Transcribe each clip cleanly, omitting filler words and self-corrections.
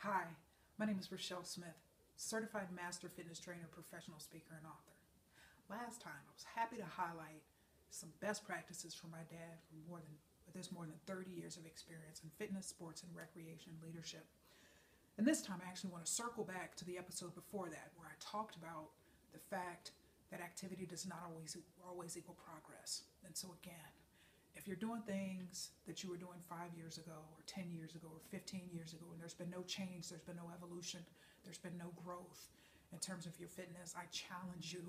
Hi, my name is Rachelle Smith, Certified Master Fitness Trainer, Professional Speaker, and Author. Last time, I was happy to highlight some best practices from my dad there's more than 30 years of experience in fitness, sports, and recreation leadership. And this time, I actually want to circle back to the episode before that, where I talked about the fact that activity does not always equal progress. And so again, if you're doing things that you were doing 5 years ago or 10 years ago or 15 years ago, and there's been no change, there's been no evolution, there's been no growth in terms of your fitness, I challenge you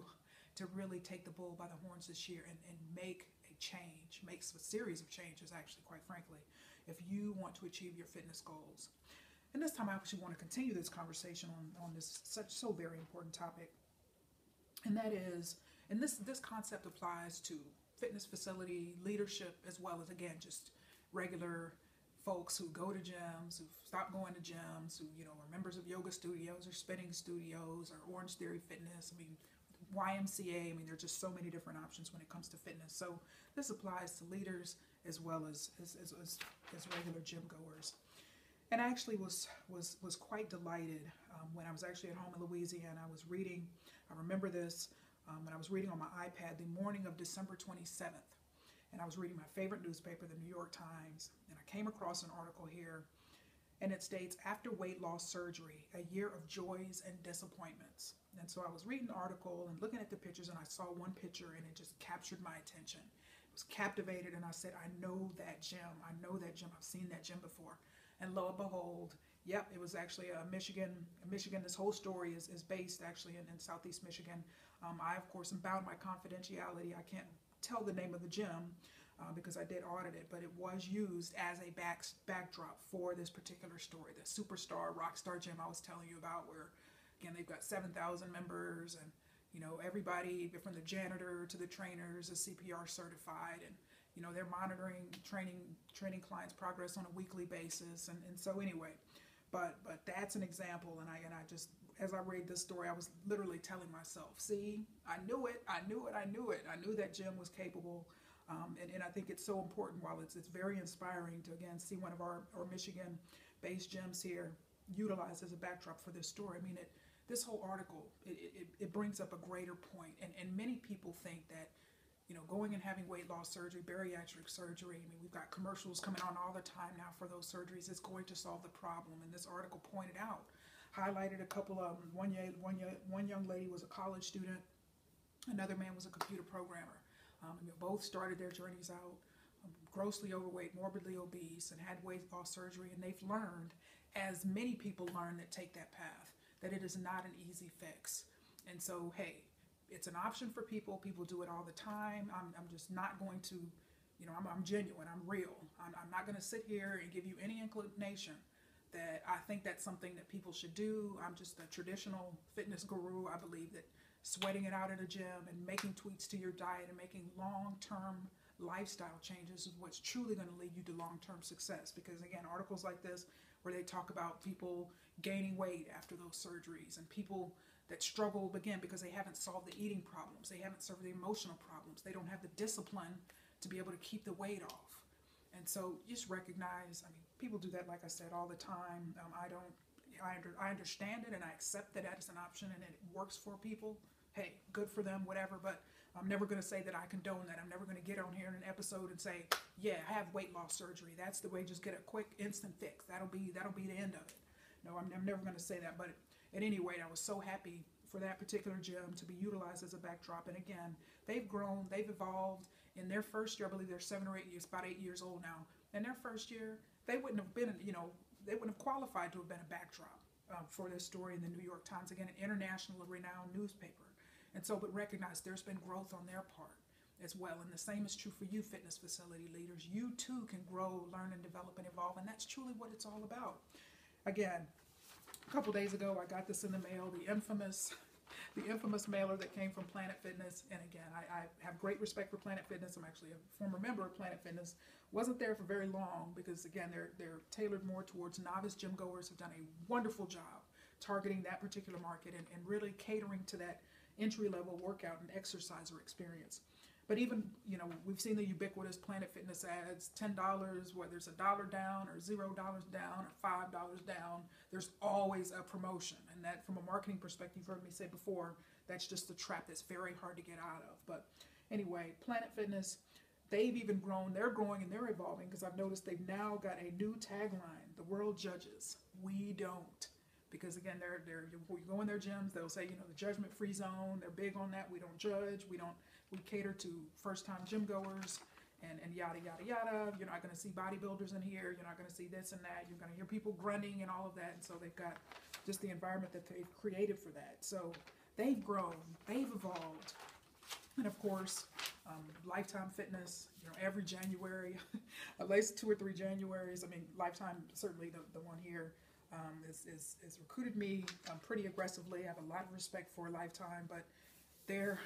to really take the bull by the horns this year and make a change, make a series of changes, actually, quite frankly, if you want to achieve your fitness goals. And this time I actually want to continue this conversation on this so very important topic. And that is, and this concept applies to fitness facility leadership, as well as, again, just regular folks who go to gyms, who stop going to gyms, who are members of yoga studios or spinning studios or Orange Theory Fitness. I mean, YMCA. I mean, there are just so many different options when it comes to fitness. So this applies to leaders as well as regular gym goers. And I actually was quite delighted when I was actually at home in Louisiana. I was reading. I remember this. When I was reading on my iPad the morning of December 27th, and I was reading my favorite newspaper, the New York Times, and I came across an article here, and it states, "After weight loss surgery, a year of joys and disappointments." And so I was reading the article and looking at the pictures, and I saw one picture, and it just captured my attention. I was captivated, and I said, I know that gym. I know that gym. I've seen that gym before. And lo and behold, yep, it was actually Michigan. This whole story is based actually in Southeast Michigan. I, of course, am bound by confidentiality. I can't tell the name of the gym because I did audit it, but it was used as a backdrop for this particular story, the superstar rock star gym I was telling you about, where, again, they've got 7,000 members, and everybody from the janitor to the trainers is CPR certified, and they're monitoring, training clients' progress on a weekly basis, and so anyway, but that's an example, and I just, as I read this story, I was literally telling myself, see, I knew it. I knew that gym was capable, and I think it's so important. While it's very inspiring to, again, see one of our Michigan-based gyms here utilized as a backdrop for this story. I mean, this whole article, it brings up a greater point, and many people think that going and having weight loss surgery, bariatric surgery, I mean, we've got commercials coming on all the time now for those surgeries, it's going to solve the problem. And this article pointed out, highlighted a couple of them. One young lady was a college student, another man was a computer programmer. Both started their journeys out grossly overweight, morbidly obese, and had weight loss surgery, and they've learned, as many people learn that take that path, that it is not an easy fix. And so, hey, it's an option for people. People do it all the time. I'm just not going to, I'm genuine. I'm real. I'm not going to sit here and give you any inclination that I think that's something that people should do. I'm just a traditional fitness guru. I believe that sweating it out at a gym and making tweaks to your diet and making long-term lifestyle changes is what's truly going to lead you to long-term success. Because, again, articles like this where they talk about people gaining weight after those surgeries, and people that struggle, again, because they haven't solved the eating problems, they haven't solved the emotional problems, they don't have the discipline to be able to keep the weight off. And so just recognize, I mean, people do that, like I said, all the time. I understand it, and I accept that as an option, and it works for people. Hey, good for them, whatever, but I'm never going to say that I condone that. I'm never going to get on here in an episode and say, yeah, I have weight loss surgery. That's the way, just get a quick instant fix. That'll be the end of it. No, I'm never going to say that, but at any rate, I was so happy for that particular gym to be utilized as a backdrop. And again, they've grown, they've evolved. In their first year, I believe they're 7 or 8 years, about 8 years old now. In their first year, they wouldn't have been, they wouldn't have qualified to have been a backdrop for this story in the New York Times, again, an international renowned newspaper. And so, but recognize there's been growth on their part as well. And the same is true for you, fitness facility leaders. You too can grow, learn, and develop and evolve. And that's truly what it's all about. Again, a couple days ago, I got this in the mail, the infamous mailer that came from Planet Fitness. And again, I have great respect for Planet Fitness. I'm actually a former member of Planet Fitness. Wasn't there for very long because, again, they're tailored more towards novice gym goers. Have done a wonderful job targeting that particular market and really catering to that entry-level workout and exerciser experience. But even, we've seen the ubiquitous Planet Fitness ads, $10, whether it's $1 down or $0 down or $5 down. there's always a promotion. And that, from a marketing perspective, you've heard me say before, that's just the trap that's very hard to get out of. But anyway, Planet Fitness, they've even grown. They're growing and they're evolving, because I've noticed they've now got a new tagline: the world judges, we don't. Because again, you go in their gyms, they'll say, the judgment-free zone. They're big on that. We don't judge. We cater to first-time gym goers, and yada yada yada. You're not going to see bodybuilders in here. You're not going to see this and that. You're going to hear people grunting and all of that. And so they've got just the environment that they've created for that. So they've grown, they've evolved, and of course, Lifetime Fitness. Every January, at least 2 or 3 Januaries. I mean, Lifetime, certainly the one here. Has recruited me pretty aggressively. I have a lot of respect for Lifetime, but their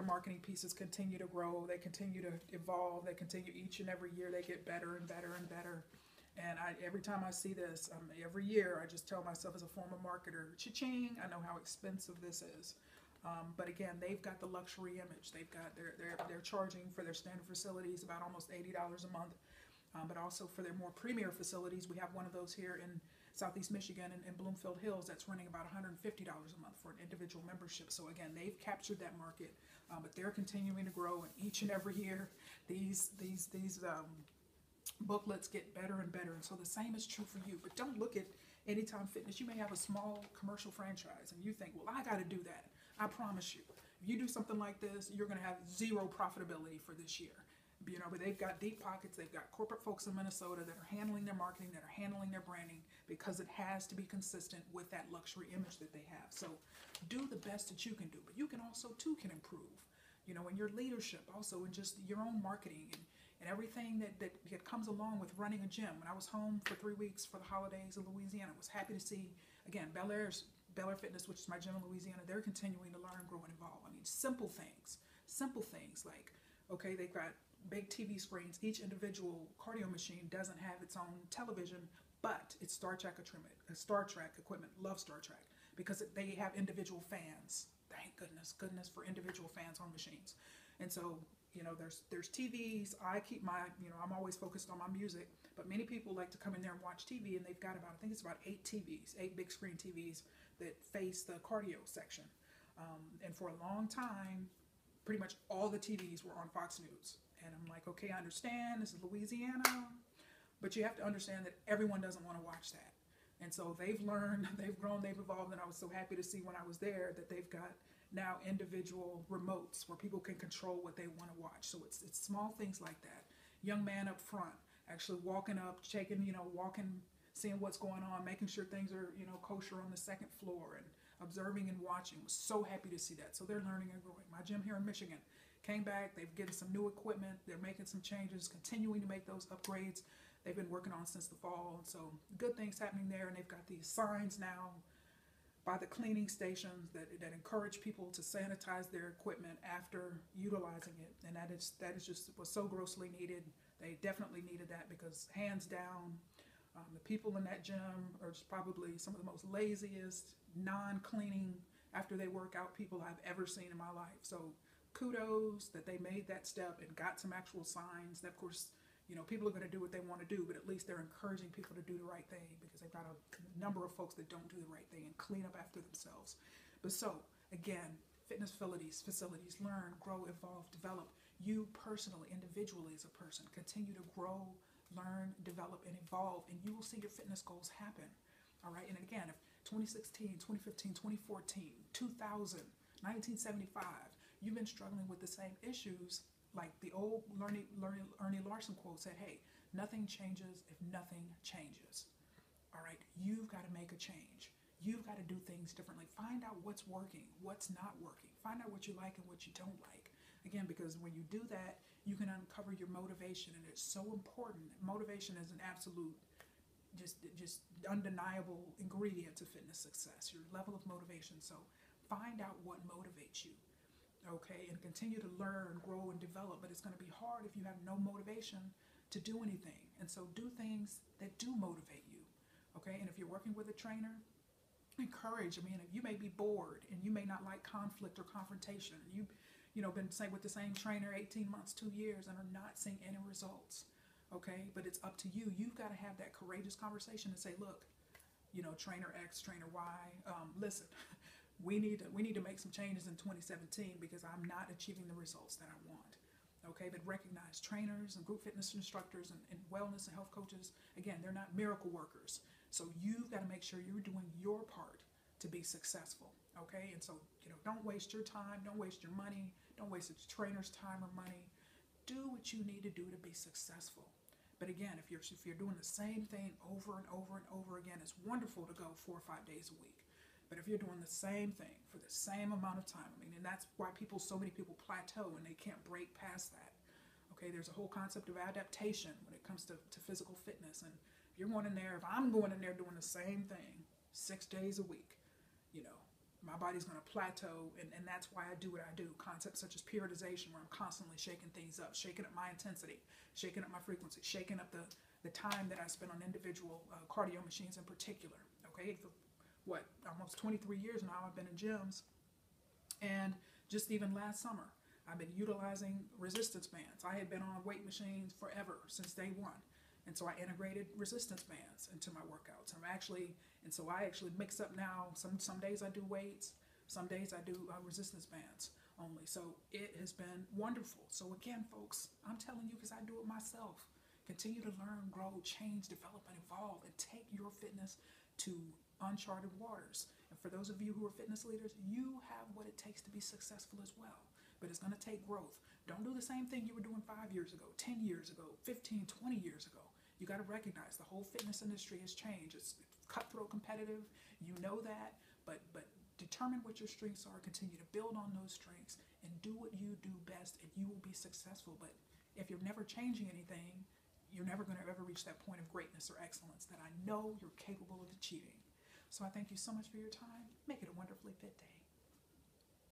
marketing pieces continue to grow. They continue to evolve. They continue each and every year. They get better and better and better. And every time I see this, every year, I just tell myself, as a former marketer, cha-ching, I know how expensive this is. But again, they've got the luxury image. They've got they're charging for their standard facilities about almost $80 a month. But also for their more premier facilities, we have one of those here in Southeast Michigan in Bloomfield Hills that's running about $150 a month for an individual membership. So again, they've captured that market, but they're continuing to grow, and each and every year these booklets get better and better. And so the same is true for you. But don't look at Anytime Fitness. You may have a small commercial franchise and you think, well, I got to do that. I promise you, if you do something like this, you're going to have zero profitability for this year. But they've got deep pockets. They've got corporate folks in Minnesota that are handling their marketing, that are handling their branding, because it has to be consistent with that luxury image that they have. So do the best that you can do, but you can also can improve, in your leadership, also in just your own marketing and everything that comes along with running a gym. When I was home for 3 weeks for the holidays in Louisiana, I was happy to see, again, Bel Air Fitness, which is my gym in Louisiana, they're continuing to learn, grow, and evolve. I mean, simple things like, okay, they've got big TV screens. Each individual cardio machine doesn't have its own television, but it's Star Trek equipment. Love Star Trek, because they have individual fans. Thank goodness for individual fans on machines. And so, there's TVs. I keep my, I'm always focused on my music, but many people like to come in there and watch TV, and they've got I think it's about 8 TVs, 8 big screen TVs that face the cardio section. And for a long time, pretty much all the TVs were on Fox News. And I'm like, okay, I understand, this is Louisiana, but you have to understand that everyone doesn't want to watch that. And so they've learned, they've grown, they've evolved, and I was so happy to see when I was there that they've got now individual remotes where people can control what they want to watch. So it's small things like that. Young man up front, actually walking up, checking, seeing what's going on, making sure things are, kosher on the second floor, and observing and watching. Was so happy to see that. So they're learning and growing. My gym here in Michigan came back. They've getting some new equipment. They're making some changes, continuing to make those upgrades they've been working on since the fall. And so good things happening there. And they've got these signs now by the cleaning stations that encourage people to sanitize their equipment after utilizing it. And that is just was so grossly needed. They definitely needed that, because hands down, the people in that gym are just probably some of the most laziest, non-cleaning after they work out people I've ever seen in my life. So kudos that they made that step and got some actual signs. And of course, people are going to do what they want to do, but at least they're encouraging people to do the right thing, because they've got a number of folks that don't do the right thing and clean up after themselves. But so, again, fitness facilities, learn, grow, evolve, develop. You personally, individually as a person, continue to grow, learn, develop, and evolve, and you will see your fitness goals happen. All right, and again, if 2016, 2015, 2014, 2000, 1975, you've been struggling with the same issues, like the old Ernie Larson quote said, hey, nothing changes if nothing changes. All right, you've got to make a change. You've got to do things differently. Find out what's working, what's not working. Find out what you like and what you don't like. Again, because when you do that, you can uncover your motivation, and it's so important. Motivation is an absolute, just undeniable ingredient to fitness success, your level of motivation. So find out what motivates you. Okay, and continue to learn, grow, and develop. But it's going to be hard if you have no motivation to do anything. And so do things that do motivate you. Okay, and if you're working with a trainer, encourage. I mean, you may be bored and you may not like conflict or confrontation. You've been with the same trainer 18 months, 2 years, and are not seeing any results. Okay, but it's up to you. You've got to have that courageous conversation and say, look, trainer X, trainer Y. Listen, we need to make some changes in 2017 because I'm not achieving the results that I want. Okay, but recognize trainers and group fitness instructors and wellness and health coaches, again, they're not miracle workers. So you've got to make sure you're doing your part to be successful. Okay, and so don't waste your time, don't waste your money, don't waste the trainer's time or money. Do what you need to do to be successful. But again, if you're doing the same thing over and over and over again, it's wonderful to go 4 or 5 days a week. But if you're doing the same thing for the same amount of time, and that's why so many people plateau and they can't break past that. Okay, there's a whole concept of adaptation when it comes to physical fitness. And if you're going in there, if I'm going in there doing the same thing 6 days a week, my body's going to plateau, and that's why I do what I do. Concepts such as periodization, where I'm constantly shaking things up, shaking up my intensity, shaking up my frequency, shaking up the time that I spend on individual cardio machines in particular. Okay, for almost 23 years now I've been in gyms, and just even last summer I've been utilizing resistance bands. I had been on weight machines forever, since day one. And so I integrated resistance bands into my workouts. So I actually mix up now. Some days I do weights, some days I do resistance bands only. So it has been wonderful. So again, folks, I'm telling you because I do it myself. Continue to learn, grow, change, develop, and evolve, and take your fitness to uncharted waters. And for those of you who are fitness leaders, you have what it takes to be successful as well. But it's going to take growth. Don't do the same thing you were doing 5 years ago, 10 years ago, 15, 20 years ago. You got to recognize the whole fitness industry has changed. It's cutthroat competitive. You know that, but determine what your strengths are. Continue to build on those strengths and do what you do best, and you will be successful. But if you're never changing anything, you're never going to ever reach that point of greatness or excellence that I know you're capable of achieving. So I thank you so much for your time. Make it a wonderfully fit